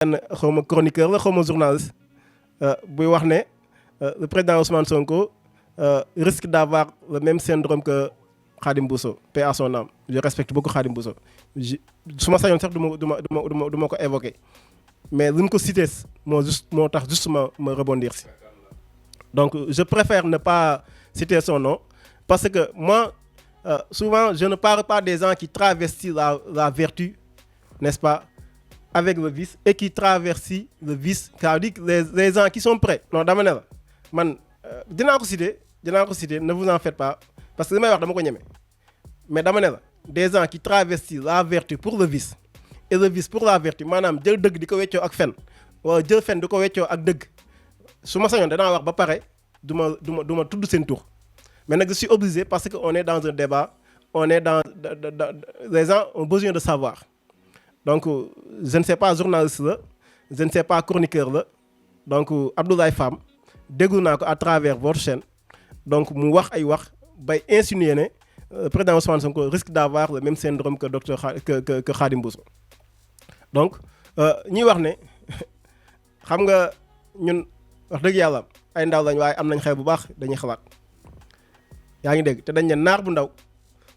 xawma chroniqueur la xawma journaliste buy wax ne le président Ousmane Sonko risque d'avoir le même syndrome que Khadim Bousso, paix à son âme. Je respecte beaucoup Khadim Bousso. su ma sañoon sax du ma ko évoquer mais lu ñu ko cité moo tax justement me rebondir si. Donc je préfère ne pas citer son nom parce que moi souvent je ne parle pas des gens qui travestissent la vertu, n'est-ce pas, avec le vice et qui traversient le vice, car dit les gens qui sont prêts. Non dama ne la man dinaa ko citer ne vous en faites pas parce que li may wax dama ko ñeme mais dama ne la des gens qui travestissent la vertu pour le vice et le vice pour la vertu maanaam jël dëgg di ko weccoo ak fen wala jël fen di ko weccoo ak dëgg su ma sañoon danaa wax ba pare du ma tudd seen tur mais nag je suis obligé parce que on est dans un débat, on est dans les gens ont besoin de savoir. Donc je ne sais pas journaliste la je ne sais pas chroniqueur la donc Abdoulaye Fam déglu naa ko à travers votre chaîne donc mu wax ay wax bay insinuer ne président Ousmane Sonko risque d'avoir le même syndrome que que Khadim Bousso. Donc ñuy wax ne xam nga ñun wax dëgg yàlla ay ndaw lañ waaye am nañ xel bu baax dañuy xalaat yaa ngi dégg te dañ ne naar bu ndaw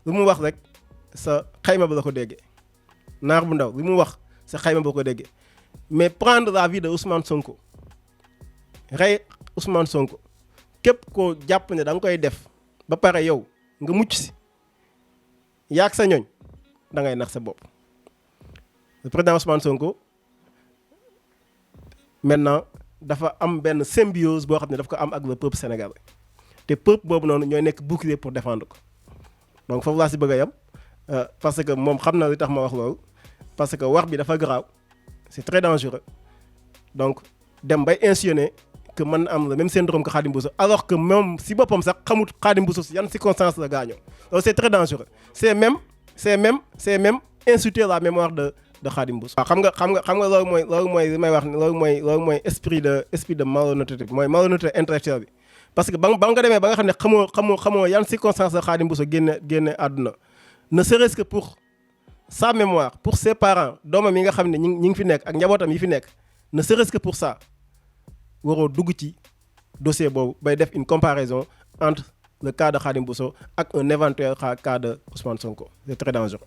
lu mu wax rek sa xayma ba la ko déggee naar bu ndaw li mu wax sa xayma ba ko déggee mais prendre la vie de Ousmane Sonko rey Ousmane Sonko képp koo jàpp ne da nga koy def ba pare yow nga mucc si yaag sa ñooñ da ngay nax sa bopp. Le président Ousmane Sonko maintenant dafa am benn symbiose boo xam ne daf ko am ak le peuple sénégalais te peuple boobu noonu ñooy nekk bouclier pour défendre ko donc foofu laa si bëgg a yam parce que moom xam na li tax ma wax loolu parce que wax bi dafa garaaw c'est très dangereux donc dem bay insinuer que mën am le même syndrome que Khadim Bousso alors que moom si boppam sax xamut Khadim Bousso si yan circonstances la gaañoo donc c'est très dangereux c'est même insulter la mémoire de Khadim Bousso. waaw xam nga loolu mooy li may wax loolu mooy esprit de malhonnêteté bi mooy malhonnêteté intellectuelle bi parce que ba nga demee ba nga xam ne xamoo yan circonstances la Khadim Bousso génne àdduna ne serait-ce que pour sa mémoire pour ses parents doomam yi nga xam ne ñi ngi fi nekk ak njabootam yi fi nekk ne serait-ce que pour ça waroo dugg ci dossier boobu bay def une comparaison entre le cas de Khadim Bousso ak un éventuel cas de Ousmane Sonko c'est très dangereux.